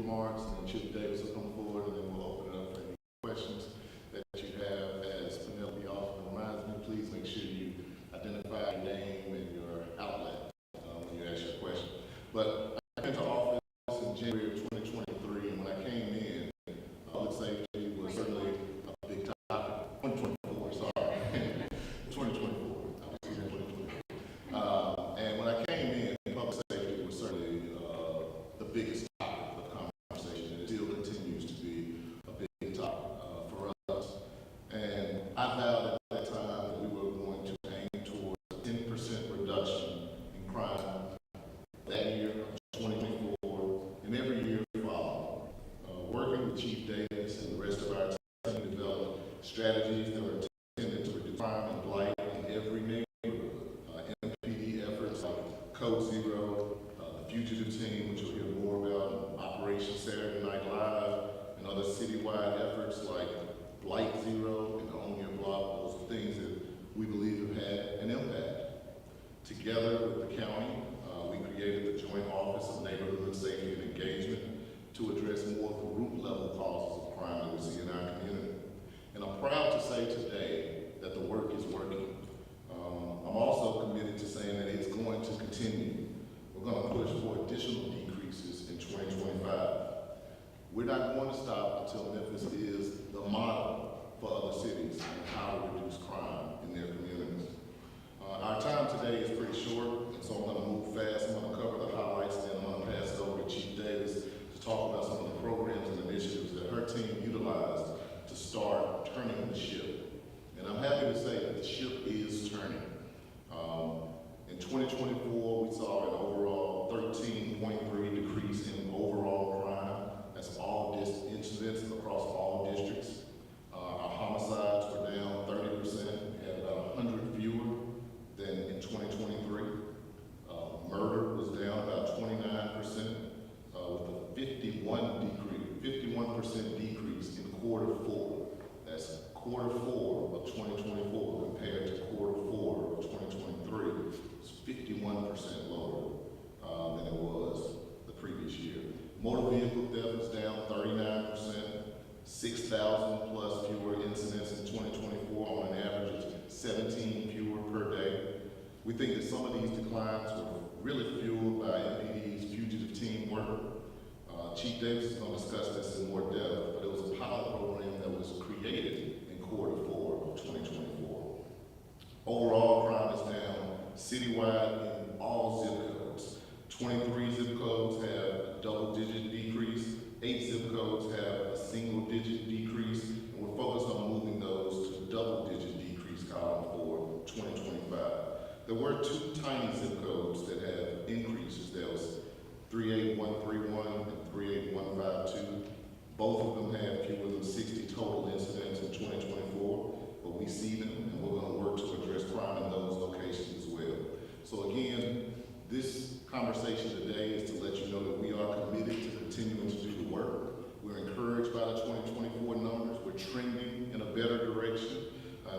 remarks, and then Chief Davis will come forward, and then we'll open it up for any questions that you have. As Penelope often reminds me, please make sure you identify your name and your outlet when you ask your question. But I came to office in January of 2023, and when I came in, public safety was certainly a big topic. 2024, sorry. 2024. I was here in 2024. And when I came in, public safety was certainly the biggest topic of conversation, and it still continues to be a big topic for us. And I vowed at that time that we were going to aim towards a 10% reduction in crime that year, 2024, and every year following. Working with Chief Davis and the rest of our team to develop strategies that are intended to reduce crime and blight in every neighborhood. MPD efforts like Code Zero, the Fugitive Team, which you'll hear more about, Operation Saturday Night Live, and other citywide efforts like Blight Zero and the Own Your Block. Those are things that we believe have had an impact. Together with the county, we created the Joint Office of Neighborhood Safety and Engagement to address more group-level causes of crime that we see in our community. And I'm proud to say today that the work is working. I'm also committed to saying that it's going to continue. We're going to push for additional decreases in 2025. We're not going to stop until Memphis is the model for other cities on how to reduce crime in their communities. Our time today is pretty short, and so I'm going to move fast. I'm going to cover the highlights, and then I'm going to pass it over to Chief Davis to talk about some of the programs and initiatives that her team utilized to start turning the ship. And I'm happy to say that the ship is turning. In 2024, we saw an overall 13.3 decrease in overall crime. That's all incidents across all districts. Our homicides were down 30%. We had about 100 fewer than in 2023. Murder was down about 29%, with a 51% decrease in quarter four. That's quarter four of 2024 compared to quarter four of 2023. It's 51% lower than it was the previous year. Motor vehicle theft was down 39%, 6,000 plus fewer incidents in 2024 on an average of 17 fewer per day. We think that some of these declines were really fueled by MPD's fugitive team work. Chief Davis is going to discuss this in more depth, but it was a pilot program that was created in quarter four of 2024. Overall, crime is down citywide in all zip codes. 23 zip codes have a double-digit decrease, 8 zip codes have a single-digit decrease, and we're focused on moving those to double-digit decrease column for 2025. There were 2 tiny zip codes that have increases. There was 38131 and 38152. Both of them had fewer than 60 total incidents in 2024, but we see them, and we're going to work to address crime in those locations as well. So again, this conversation today is to let you know that we are committed to continuing to do the work. We're encouraged by the 2024 numbers. We're trending in a better direction.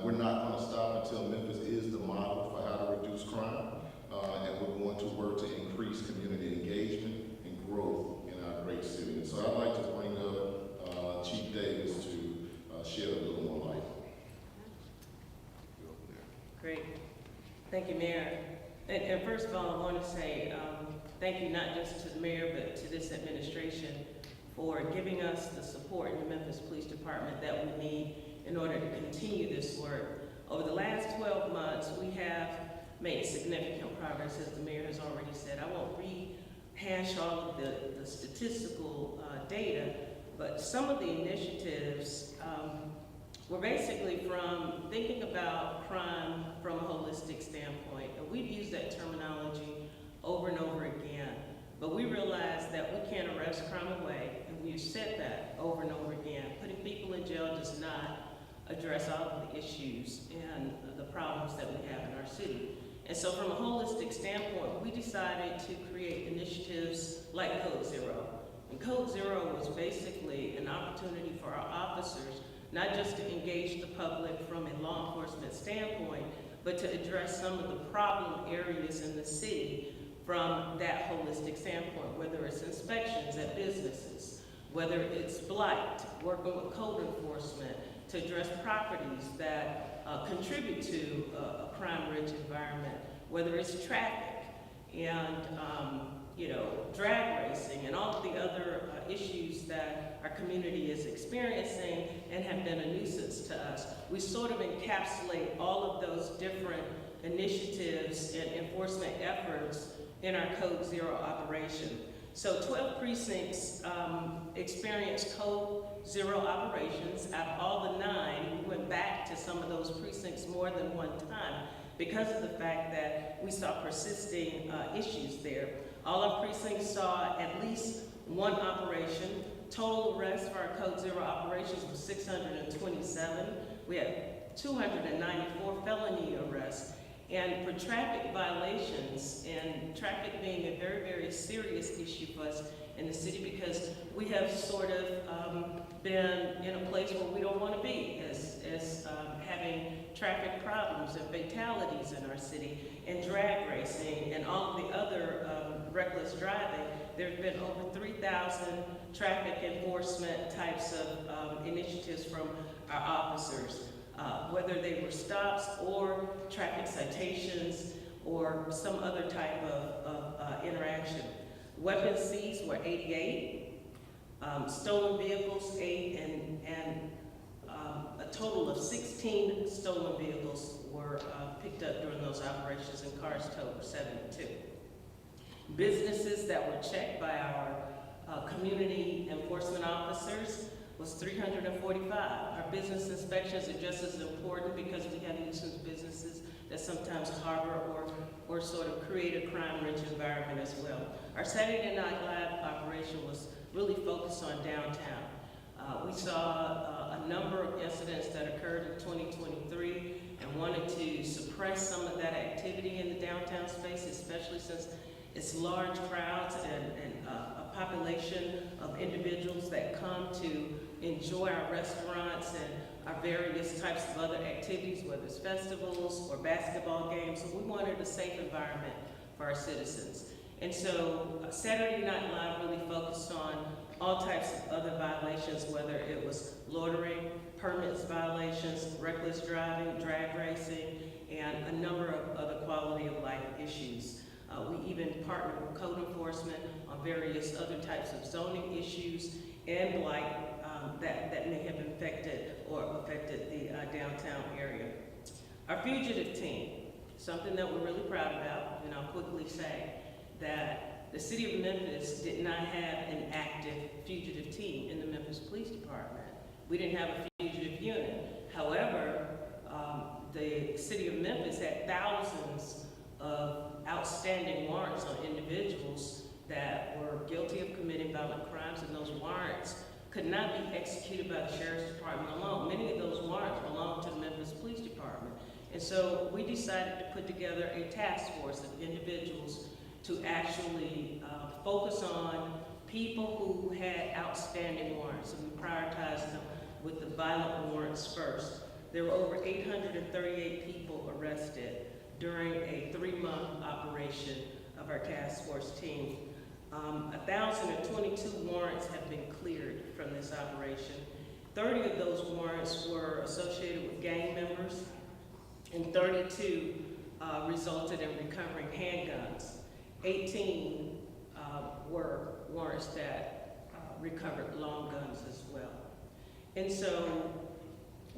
We're not going to stop until Memphis is the model for how to reduce crime, and we're going to work to increase community engagement and growth in our great city. And so I'd like to bring up Chief Davis to shed a little more light. Great. Thank you, Mayor. And first of all, I want to say thank you not just to the mayor, but to this administration for giving us the support in the Memphis Police Department that we need in order to continue this work. Over the last 12 months, we have made significant progress, as the mayor has already said. I won't rehash all of the statistical data, but some of the initiatives were basically from thinking about crime from a holistic standpoint. And we've used that terminology over and over again, but we realized that we can't arrest crime away, and we've said that over and over again. Putting people in jail does not address all of the issues and the problems that we have in our city. And so from a holistic standpoint, we decided to create initiatives like Code Zero. And Code Zero was basically an opportunity for our officers not just to engage the public from a law enforcement standpoint, but to address some of the problem areas in the city from that holistic standpoint, whether it's inspections at businesses, whether it's blight, working with code enforcement to address properties that contribute to a crime-rich environment, whether it's traffic and drag racing and all of the other issues that our community is experiencing and have been a nuisance to us. We sort of encapsulate all of those different initiatives and enforcement efforts in our Code Zero operation. So 12 precincts experienced Code Zero operations. Out of all the 9, we went back to some of those precincts more than one time because of the fact that we saw persisting issues there. All our precincts saw at least one operation. Total arrests for our Code Zero operations was 627. We had 294 felony arrests. And for traffic violations, and traffic being a very, very serious issue for us in the city because we have sort of been in a place where we don't want to be as having traffic problems and fatalities in our city and drag racing and all of the other reckless driving. There have been over 3,000 traffic enforcement types of initiatives from our officers. Whether they were stops or traffic citations or some other type of interaction. Weapons seized were 88, stolen vehicles 8, and a total of 16 stolen vehicles were picked up during those operations, and cars towed were 72. Businesses that were checked by our community enforcement officers was 345. Our business inspections are just as important because we have nuisance businesses that sometimes harbor or sort of create a crime-rich environment as well. Our Saturday Night Live operation was really focused on downtown. We saw a number of incidents that occurred in 2023 and wanted to suppress some of that activity in the downtown space, especially since it's large crowds and a population of individuals that come to enjoy our restaurants and our various types of other activities, whether it's festivals or basketball games. So we wanted a safe environment for our citizens. And so Saturday Night Live really focused on all types of other violations, whether it was loitering, permits violations, reckless driving, drag racing, and a number of other quality of life issues. We even partnered with code enforcement on various other types of zoning issues and blight that may have affected the downtown area. Our fugitive team, something that we're really proud about, and I'll quickly say that the city of Memphis did not have an active fugitive team in the Memphis Police Department. We didn't have a fugitive unit. However, the city of Memphis had thousands of outstanding warrants on individuals that were guilty of committing violent crimes, and those warrants could not be executed by the Sheriff's Department alone. Many of those warrants belong to the Memphis Police Department. And so we decided to put together a task force of individuals to actually focus on people who had outstanding warrants, and we prioritized them with the violent warrants first. There were over 838 people arrested during a 3-month operation of our task force team. 1,022 warrants have been cleared from this operation. 30 of those warrants were associated with gang members, and 32 resulted in recovering handguns. 18 were warrants that recovered long guns as well. And so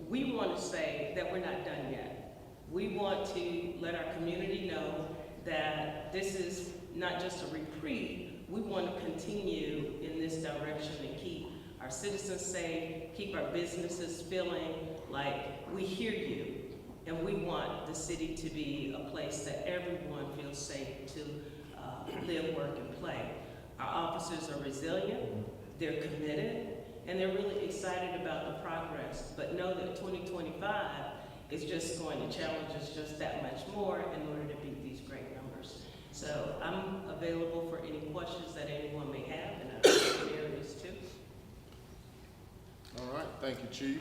we want to say that we're not done yet. We want to let our community know that this is not just a reprieve. We want to continue in this direction and keep our citizens safe, keep our businesses feeling like we hear you, and we want the city to be a place that everyone feels safe to live, work, and play. Our officers are resilient, they're committed, and they're really excited about the progress, but know that 2025 is just going to challenge us just that much more in order to beat these great numbers. So I'm available for any questions that anyone may have, and I think there is too. All right, thank you, Chief.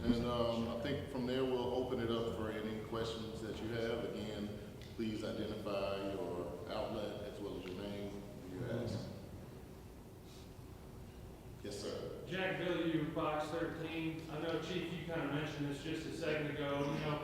And I think from there we'll open it up for any questions that you have. Again, please identify your outlet that I know, Chief, you kind of mentioned this just a second ago. You know,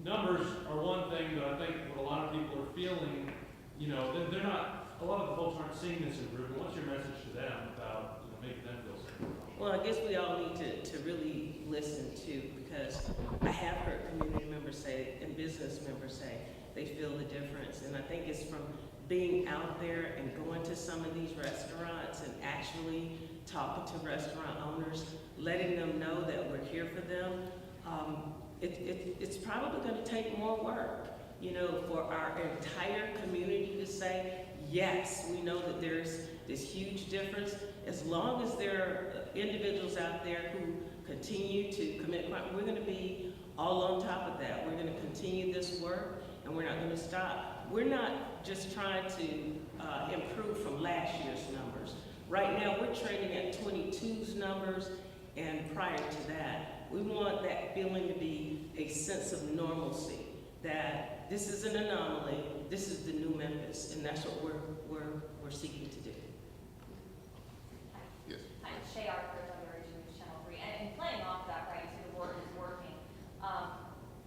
numbers are one thing, but I think what a lot of people are feeling, you know, they're not, a lot of the folks aren't seeing this improvement. What's your message to them about, you know, making them feel safe? Well, I guess we all need to really listen too, because I have heard community members say and business members say they feel the difference. And I think it's from being out there and going to some of these restaurants and actually talking to restaurant owners, letting them know that we're here for them. It's probably going to take more work, you know, for our entire community to say, yes, we know that there's this huge difference. As long as there are individuals out there who continue to commit crime, we're going to be all on top of that. We're going to continue this work, and we're not going to stop. We're not just trying to improve from last year's numbers. Right now, we're trading at 22's numbers, and prior to that, we want that feeling to be a sense of normalcy, that this is an anomaly, this is the new Memphis, and that's what we're seeking to do. Yes. Hi, Shay Arthur, WRG News Channel 3. And playing off that, right, so the work is working.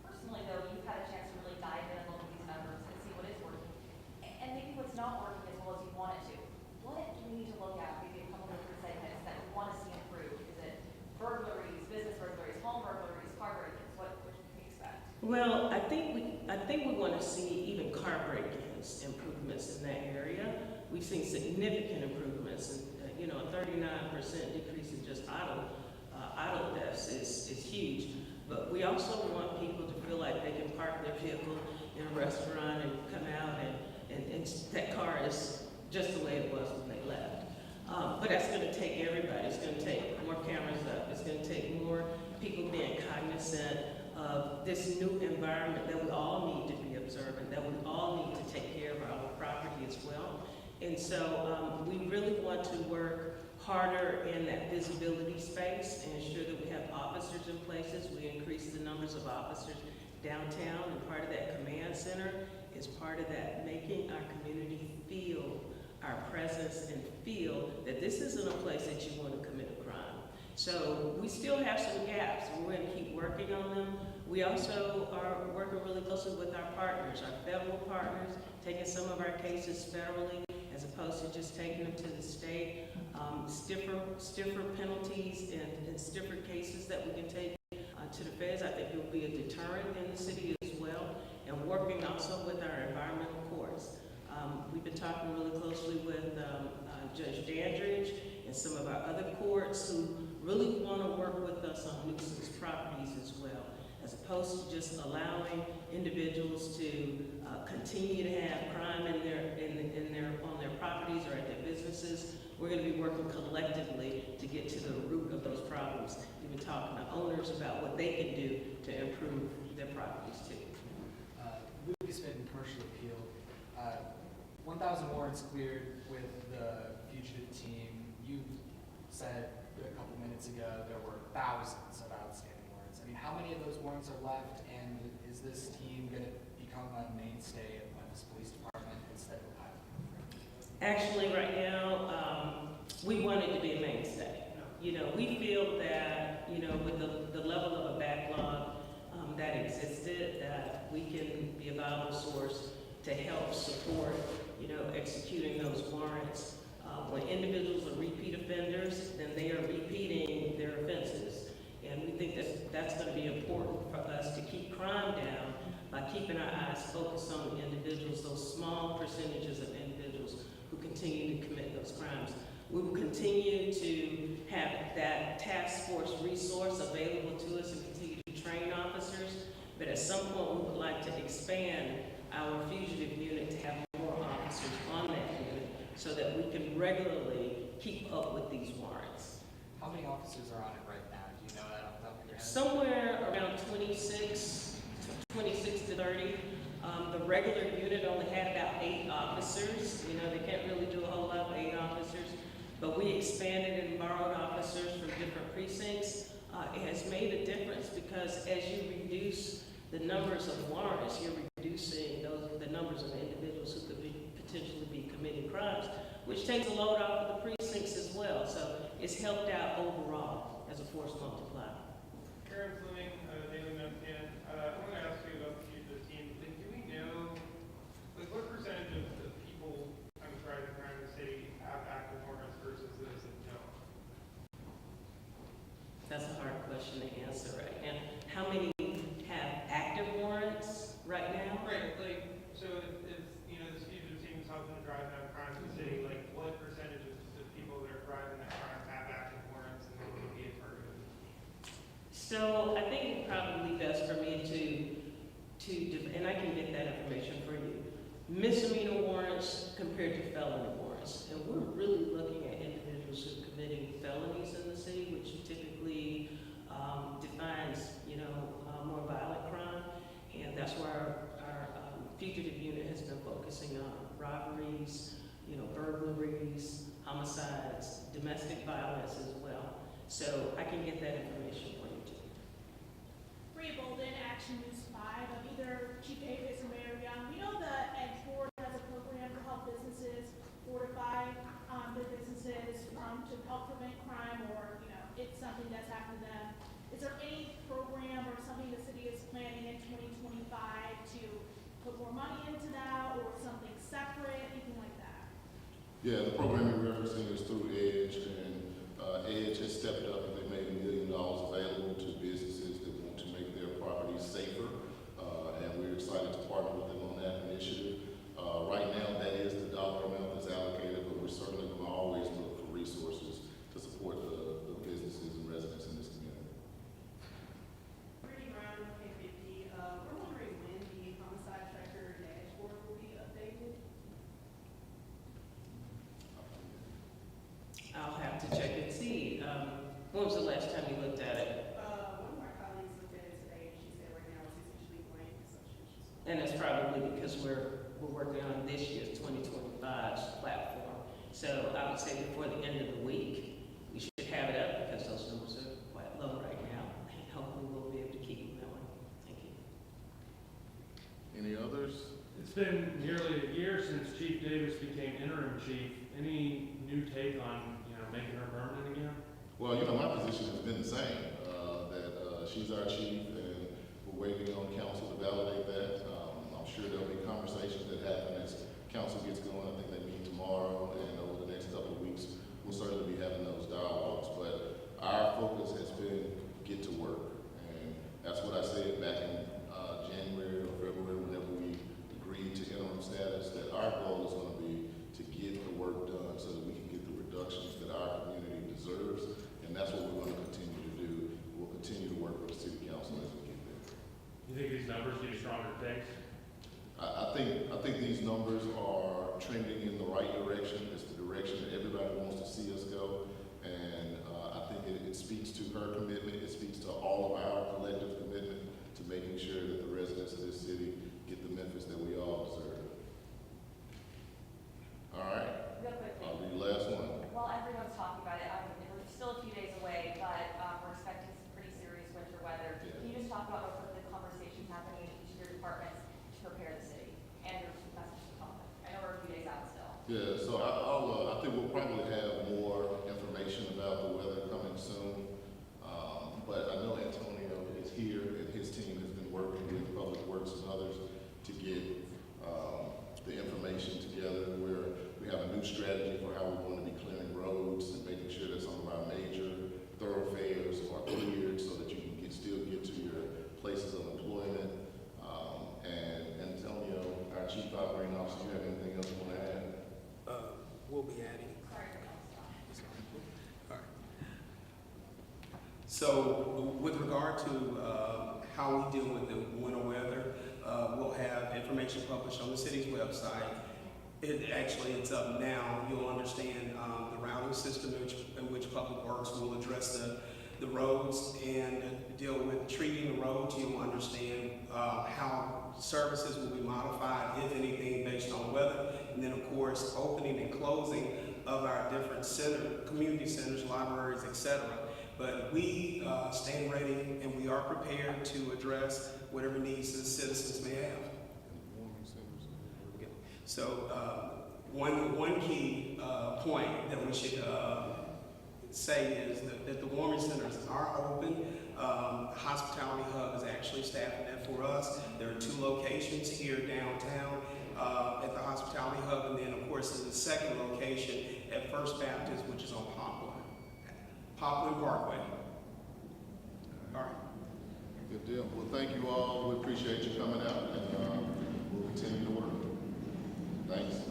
Personally, though, you've had a chance to really dive in and look at these numbers and see what is working. And maybe what's not working as well as you want it to. What do we need to look at? Maybe a couple of different segments that we want to see improved. Is it burglaries, business burglaries, home burglaries, car break-ins? What can we expect? Well, I think we want to see even car break-ins improvements in that area. We've seen significant improvements, and you know, a 39% decrease in just auto thefts is huge. But we also want people to feel like they can park their vehicle in a restaurant and come out and that car is just the way it was when they left. But that's going to take everybody. It's going to take more cameras up. It's going to take more people being cognizant of this new environment that we all need to be observant, that we all need to take care of our property as well. And so we really want to work harder in that visibility space and ensure that we have officers in places. We increase the numbers of officers downtown, and part of that command center is part of that making our community feel our presence and feel that this isn't a place that you want to commit a crime. So we still have some gaps, and we're going to keep working on them. We also are working really closely with our partners, our federal partners, taking some of our cases federally as opposed to just taking them to the state. Stiffer penalties and stiffer cases that we can take to the feds. I think it will be a deterrent in the city as well, and working also with our environmental courts. We've been talking really closely with Judge Dandridge and some of our other courts who really want to work with us on nuisance properties as well, as opposed to just allowing individuals to continue to have crime on their properties or at their businesses. We're going to be working collectively to get to the root of those problems. We've been talking to owners about what they can do to improve their properties too. Lucas Fitton, Commercial Appeal. 1,000 warrants cleared with the fugitive team. You said a couple minutes ago there were thousands of outstanding warrants. I mean, how many of those warrants are left, and is this team going to become a mainstay of Memphis Police Department instead of pilot? Actually, right now, we want it to be a mainstay. You know, we feel that, you know, with the level of a backlog that existed, that we can be a viable source to help support, you know, executing those warrants. When individuals are repeat offenders, then they are repeating their offenses. And we think that that's going to be important for us to keep crime down by keeping our eyes focused on the individuals, those small percentages of individuals who continue to commit those crimes. We will continue to have that task force resource available to us and continue to train officers, but at some point we would like to expand our fugitive unit to have more officers on that unit so that we can regularly keep up with these warrants. How many officers are on it right now? Do you know that off the top of your head? Somewhere around 26 to 30. The regular unit only had about 8 officers. You know, they can't really do a whole lot with 8 officers, but we expanded and borrowed officers from different precincts. It has made a difference because as you reduce the numbers of warrants, you're reducing the numbers of individuals who could potentially be committing crimes, which takes a load off of the precincts as well. So it's helped out overall as a force multiplier. Terrence Living, Daily Memphian. I want to ask you about the future of the team. Like, do we know, like, what percentage of people kind of driving around the city have active warrants versus those that don't? That's a hard question to answer right now. How many have active warrants right now? Right, like, so if you know, this fugitive team is helping to drive down crime in the city, like, what percentage of people that are driving that crime have active warrants and they would be a target? So I think it's probably best for me and I can get that information for you. Misdemeanor warrants compared to felony warrants. And we're really looking at individuals who are committing felonies in the city, which typically defines, more violent crime. And that's where our fugitive unit has been focusing on robberies, burglaries, homicides, domestic violence as well. So I can get that information for you too. Bria Bolden, Action News 5, of either Chief Davis or Mayor Young. We know the Edge Board has a program to help businesses fortify their businesses to help prevent crime or, if something does happen to them. Is there any program or something the city is planning in 2025 to put more money into that or something separate, anything like that? Yeah, the program you're referencing is through Edge, and Edge has stepped up and they made $1 million available to businesses that want to make their properties safer, and we're excited to partner with them on that initiative. Right now, that is the dollar amount that's allocated, but we're certainly going to always look for resources to support the businesses and residents in this community. Brittany Brown, K50. We're wondering when the homicide tracker dashboard will be updated. I'll have to check and see. When was the last time you looked at it? One of our colleagues looked at it today, and she said right now it's essentially blank, so she's just. And it's probably because we're working on this year's 2025's platform. So I would say before the end of the week, we should have it up because those numbers are quite low right now. And hopefully we'll be able to keep them going. Thank you. Any others? It's been nearly a year since Chief Davis became interim chief. Any new take on, making her permanent again? Well, my position has been the same, that she's our chief, and we're waiting on council to validate that. I'm sure there'll be conversations that happen as council gets going. I think they meet tomorrow, and over the next couple of weeks, we'll certainly be having those dialogues. But our focus has been get to work, and that's what I said back in January or February, whenever we agreed to interim status, that our goal is going to be to get the work done so that we can get the reductions that our community deserves, and that's what we're going to continue to do. We'll continue to work with the city council as we get there. You think these numbers give you stronger takes? I think these numbers are trending in the right direction. It's the direction that everybody wants to see us go, and I think it speaks to her commitment. It speaks to all of our collective commitment to making sure that the residents of this city get the Memphis that we all deserve. All right, Real quickly, I'll be the last one. while everyone's talking about it, we're still a few days away, but we're expecting some pretty serious winter weather. Yeah. Can you just talk about what the conversations happening in each of your departments to prepare the city and your message to the public? I know we're a few days out still. Yeah, so I think we'll probably have more information about the weather coming soon. But I know Antonio is here and his team has been working with Public Works and others to get the information together where we have a new strategy for how we're going to be clearing roads and making sure that some of our major thoroughfares are cleared so that you can still get to your places of employment. And Antonio, our Chief Operating Officer, do you have anything else you want to add? We'll be adding. Sorry for that. All right. So with regard to how we deal with the winter weather, we'll have information published on the city's website. It's up now. You'll understand the routing system in which Public Works will address the roads and deal with treating the roads. You'll understand how services will be modified, if anything, based on weather. And then, of course, opening and closing of our different community centers, libraries, etc. But we stand ready and we are prepared to address whatever needs the citizens may have. So one key point that we should say is that the warming centers are open. Hospitality Hub is actually staffing that for us. There are 2 locations here downtown at the Hospitality Hub, and then of course there's a second location at First Baptist, which is on Poplar Parkway. All right. Good deal. Well, thank you all. We appreciate you coming out, and we'll continue to work. Thanks.